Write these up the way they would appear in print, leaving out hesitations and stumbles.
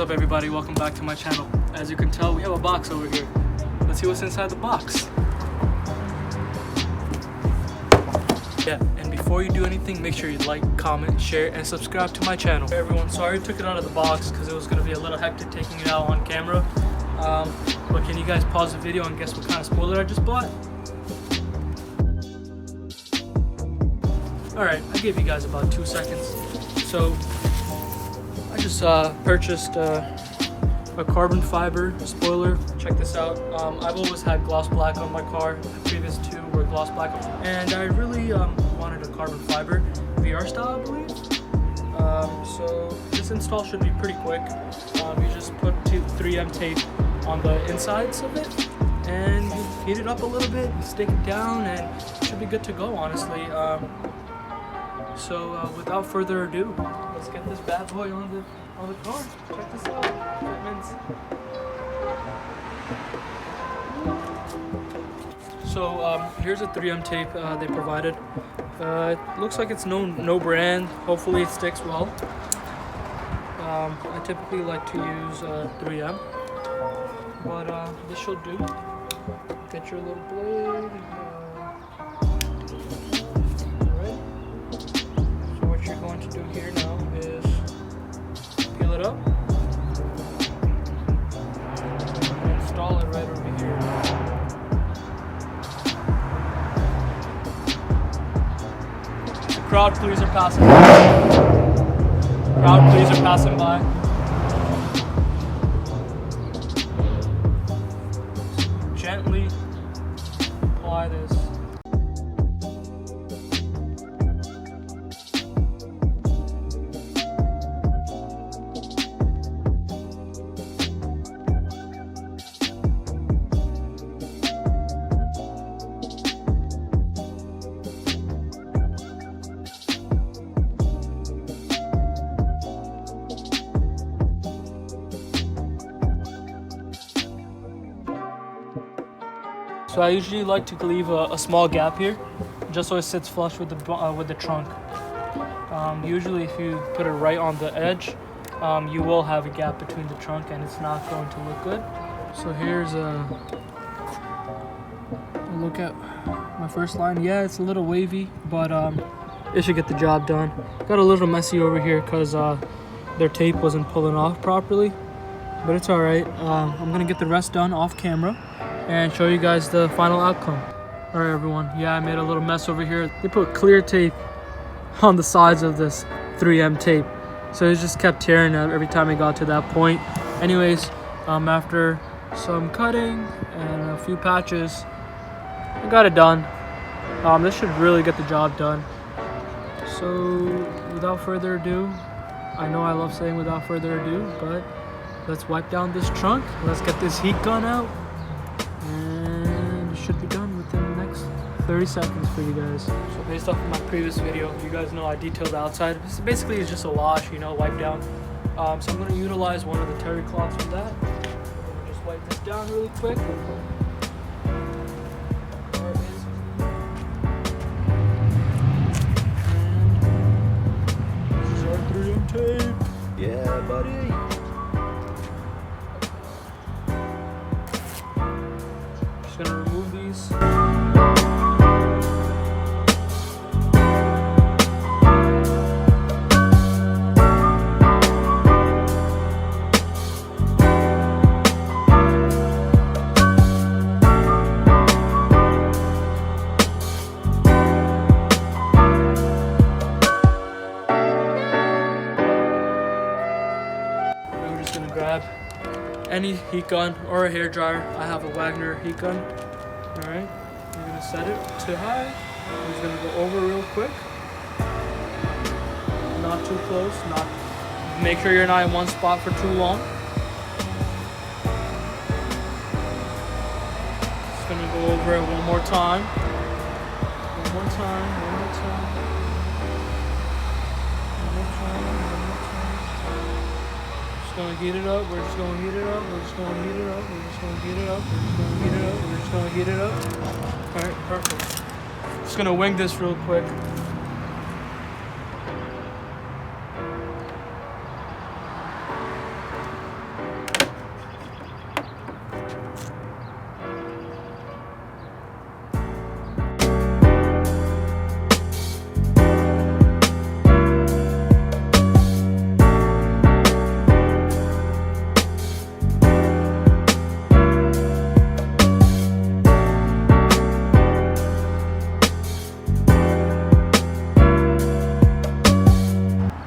up everybody, welcome back to my channel. As you can tell, we have a box over here. Let's see what's inside the box. Yeah, and before you do anything, make sure you like, comment, share, and subscribe to my channel. Hey everyone, sorry I took it out of the box because it was going to be a little hectic taking it out on camera. But can you guys pause the video and guess what kind of spoiler I just bought? Alright, I'll give you guys about 2 seconds. So, I just purchased a carbon fiber spoiler. Check this out. I've always had gloss black on my car. The previous two were gloss black. And I really wanted a carbon fiber VR style, I believe. So this install should be pretty quick. You just put 3M tape on the insides of it and you heat it up a little bit, you stick it down, and it should be good to go, honestly. So without further ado, let's get this bad boy on the car. Check this out. Fitments. So here's a 3M tape they provided. It looks like it's no brand. Hopefully it sticks well. I typically like to use 3M, but this should do. Get your little blade. Alright. So what you're going to do here now is peel it up. Install it right over here. The crowd pleaser passing by. Crowd pleaser passing by. Gently apply this. So I usually like to leave a small gap here, just so it sits flush with the trunk. Usually if you put it right on the edge, you will have a gap between the trunk and it's not going to look good. So here's a look at my first line. Yeah, it's a little wavy, but it should get the job done. Got a little messy over here because their tape wasn't pulling off properly, but it's alright. I'm gonna get the rest done off camera and show you guys the final outcome. Alright everyone, yeah, I made a little mess over here. They put clear tape on the sides of this 3M tape, so it just kept tearing out every time I got to that point. Anyways, after some cutting and a few patches, I got it done. This should really get the job done. So without further ado, I know I love saying without further ado, but let's wipe down this trunk. Let's get this heat gun out. And it should be done within the next 30 seconds for you guys. So based off of my previous video, you guys know I detailed the outside. Basically it's just a wash, you know, wipe down. So I'm going to utilize one of the terry cloths for that. Just wipe this down really quick. This is our 3M tape. Yeah, buddy. Just gonna remove these. We're just gonna grab any heat gun or a hair dryer. I have a Wagner heat gun. Alright, we're gonna set it to high. I'm just gonna go over real quick. Not too close, make sure you're not in one spot for too long. Just gonna go over it one more time. One more time, one more time. One more time, one more time. Just gonna heat it up, we're just gonna heat it up, we're just gonna heat it up, we're just gonna heat it up, we're just gonna heat it up, we're just gonna heat it up. Alright, perfect. Just gonna wing this real quick.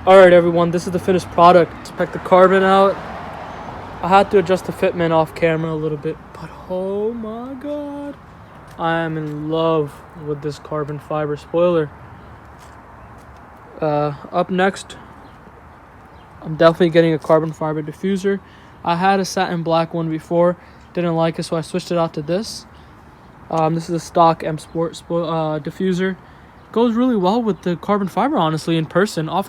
Alright everyone, this is the finished product. Check the carbon out. I had to adjust the fitment off camera a little bit, but oh my god, I am in love with this carbon fiber spoiler. Up next, I'm definitely getting a carbon fiber diffuser. I had a satin black one before, didn't like it, so I switched it out to this. This is a stock M Sport diffuser. Goes really well with the carbon fiber, honestly, in person. On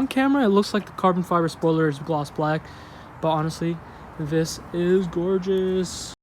camera, it looks like the carbon fiber spoiler is gloss black, but honestly, this is gorgeous.